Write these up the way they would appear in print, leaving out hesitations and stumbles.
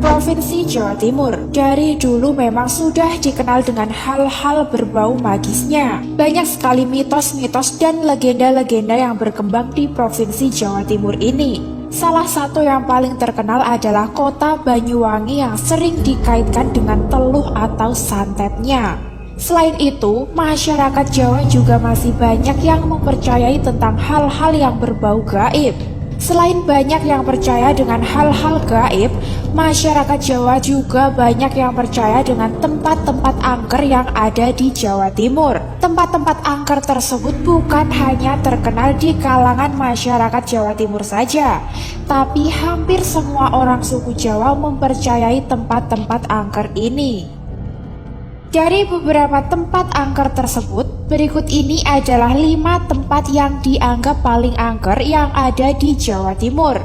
Provinsi Jawa Timur dari dulu memang sudah dikenal dengan hal-hal berbau magisnya. Banyak sekali mitos-mitos dan legenda-legenda yang berkembang di Provinsi Jawa Timur ini. Salah satu yang paling terkenal adalah kota Banyuwangi yang sering dikaitkan dengan teluh atau santetnya. Selain itu, masyarakat Jawa juga masih banyak yang mempercayai tentang hal-hal yang berbau gaib. Selain banyak yang percaya dengan hal-hal gaib, masyarakat Jawa juga banyak yang percaya dengan tempat-tempat angker yang ada di Jawa Timur. Tempat-tempat angker tersebut bukan hanya terkenal di kalangan masyarakat Jawa Timur saja, tapi hampir semua orang suku Jawa mempercayai tempat-tempat angker ini. Dari beberapa tempat angker tersebut, berikut ini adalah 5 tempat yang dianggap paling angker yang ada di Jawa Timur.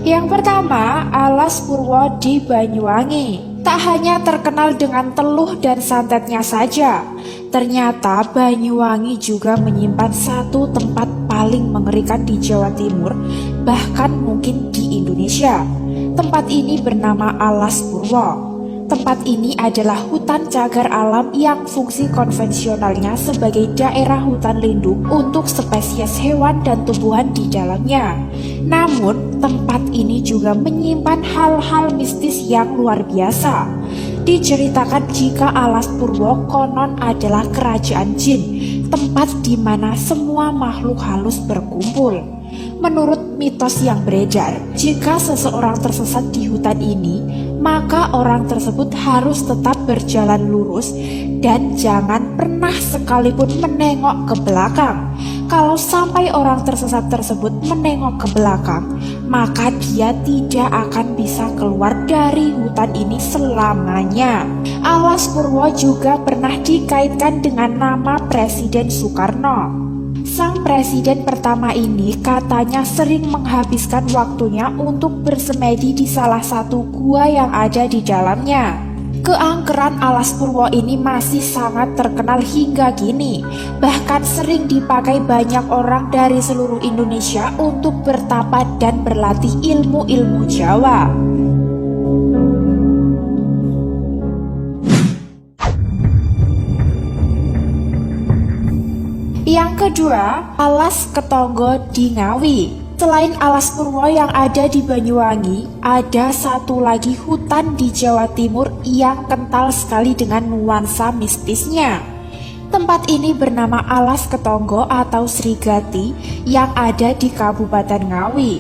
Yang pertama, Alas Purwo di Banyuwangi. Tak hanya terkenal dengan teluh dan santetnya saja, ternyata Banyuwangi juga menyimpan satu tempat paling mengerikan di Jawa Timur, bahkan mungkin di Indonesia. Tempat ini bernama Alas Purwo. Tempat ini adalah hutan cagar alam yang fungsi konvensionalnya sebagai daerah hutan lindung untuk spesies hewan dan tumbuhan di dalamnya. Namun, tempat ini juga menyimpan hal-hal mistis yang luar biasa. Diceritakan jika Alas Purwo konon adalah kerajaan jin, tempat di mana semua makhluk halus berkumpul. Menurut mitos yang beredar, jika seseorang tersesat di hutan ini, maka orang tersebut harus tetap berjalan lurus dan jangan pernah sekalipun menengok ke belakang. Kalau sampai orang tersesat tersebut menengok ke belakang, maka dia tidak akan bisa keluar dari hutan ini selamanya. Alas Purwo juga pernah dikaitkan dengan nama Presiden Soekarno. Sang presiden pertama ini katanya sering menghabiskan waktunya untuk bersemedi di salah satu gua yang ada di dalamnya. Keangkeran Alas Purwo ini masih sangat terkenal hingga kini. Bahkan sering dipakai banyak orang dari seluruh Indonesia untuk bertapa dan berlatih ilmu-ilmu Jawa. Yang kedua, Alas Ketonggo di Ngawi. Selain Alas Purwo yang ada di Banyuwangi, ada satu lagi hutan di Jawa Timur yang kental sekali dengan nuansa mistisnya. Tempat ini bernama Alas Ketonggo atau Srigati yang ada di Kabupaten Ngawi.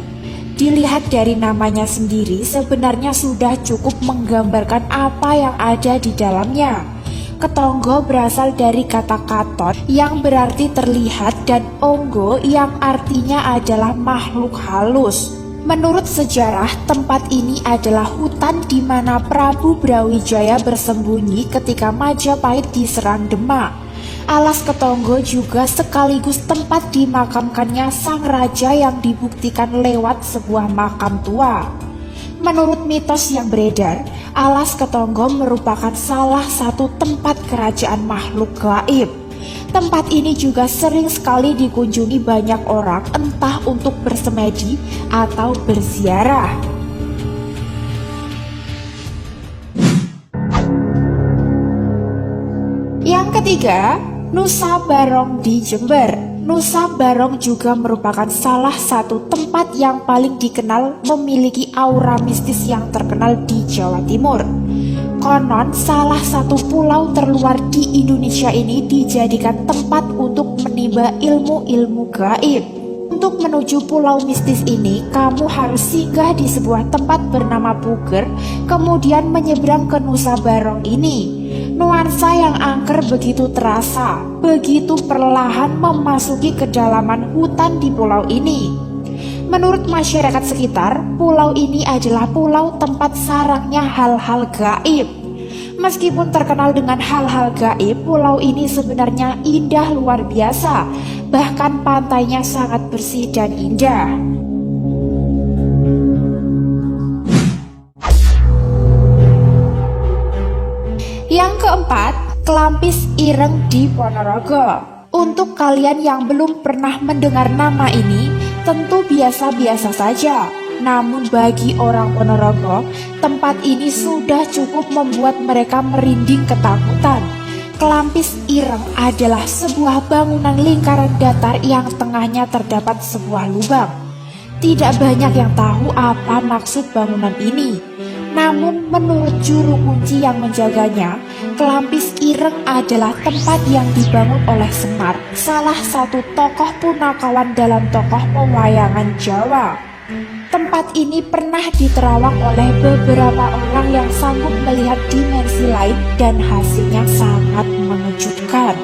Dilihat dari namanya sendiri, sebenarnya sudah cukup menggambarkan apa yang ada di dalamnya. Ketonggo berasal dari kata katon yang berarti terlihat dan onggo yang artinya adalah makhluk halus. Menurut sejarah, tempat ini adalah hutan di mana Prabu Brawijaya bersembunyi ketika Majapahit diserang Demak. Alas Ketonggo juga sekaligus tempat dimakamkannya sang raja yang dibuktikan lewat sebuah makam tua. Menurut mitos yang beredar, Alas Ketonggo merupakan salah satu tempat kerajaan makhluk gaib. Tempat ini juga sering sekali dikunjungi banyak orang, entah untuk bersemedi atau berziarah. Yang ketiga, Nusa Barong di Jember. Nusa Barong juga merupakan salah satu tempat yang paling dikenal memiliki aura mistis yang terkenal di Jawa Timur. Konon salah satu pulau terluar di Indonesia ini dijadikan tempat untuk menimba ilmu-ilmu gaib. Untuk menuju pulau mistis ini, kamu harus singgah di sebuah tempat bernama Puger, kemudian menyeberang ke Nusa Barong ini. Nuansa yang angker begitu terasa, begitu perlahan memasuki kedalaman hutan di pulau ini. Menurut masyarakat sekitar, pulau ini adalah pulau tempat sarangnya hal-hal gaib. Meskipun terkenal dengan hal-hal gaib, pulau ini sebenarnya indah luar biasa. Bahkan pantainya sangat bersih dan indah. Yang keempat, Klampis Ireng di Ponorogo. Untuk kalian yang belum pernah mendengar nama ini, tentu biasa-biasa saja. Namun bagi orang Ponorogo, tempat ini sudah cukup membuat mereka merinding ketakutan. Kelampis Ireng adalah sebuah bangunan lingkaran datar yang tengahnya terdapat sebuah lubang. Tidak banyak yang tahu apa maksud bangunan ini. Namun menurut juru kunci yang menjaganya, Kelampis Ireng adalah tempat yang dibangun oleh Semar, salah satu tokoh punakawan dalam tokoh pewayangan Jawa. Tempat ini pernah diterawang oleh beberapa orang yang sanggup melihat dimensi lain dan hasilnya sangat mengejutkan.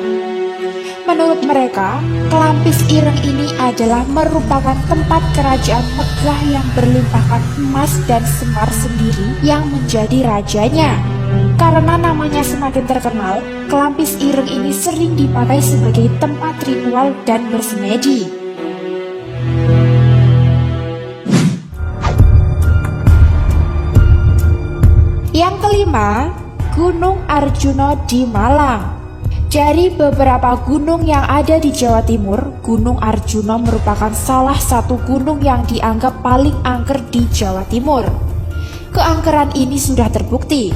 Menurut mereka, Kelampis Ireng ini adalah merupakan tempat kerajaan megah yang berlimpahkan emas dan Semar sendiri yang menjadi rajanya. Karena namanya semakin terkenal, Kelampis Ireng ini sering dipakai sebagai tempat ritual dan bersemedi. Yang kelima, Gunung Arjuna di Malang. Dari beberapa gunung yang ada di Jawa Timur, Gunung Arjuna merupakan salah satu gunung yang dianggap paling angker di Jawa Timur. Keangkeran ini sudah terbukti,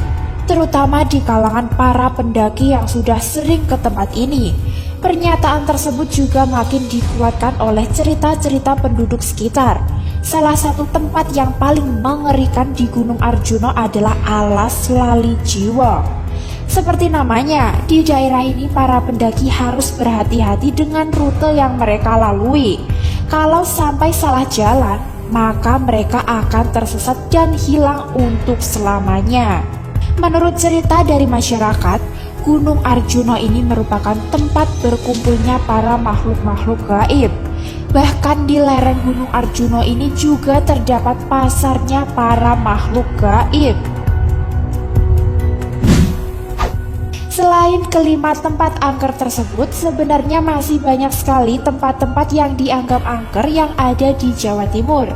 terutama di kalangan para pendaki yang sudah sering ke tempat ini. Pernyataan tersebut juga makin dikuatkan oleh cerita-cerita penduduk sekitar. Salah satu tempat yang paling mengerikan di Gunung Arjuna adalah Alas Lali Jiwa. Seperti namanya, di daerah ini para pendaki harus berhati-hati dengan rute yang mereka lalui. Kalau sampai salah jalan, maka mereka akan tersesat dan hilang untuk selamanya. Menurut cerita dari masyarakat, Gunung Arjuna ini merupakan tempat berkumpulnya para makhluk-makhluk gaib. Bahkan di lereng Gunung Arjuna ini juga terdapat pasarnya para makhluk gaib. Selain kelima tempat angker tersebut, sebenarnya masih banyak sekali tempat-tempat yang dianggap angker yang ada di Jawa Timur.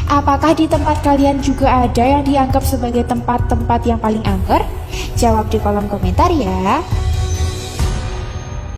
Apakah di tempat kalian juga ada yang dianggap sebagai tempat-tempat yang paling angker? Jawab di kolom komentar ya.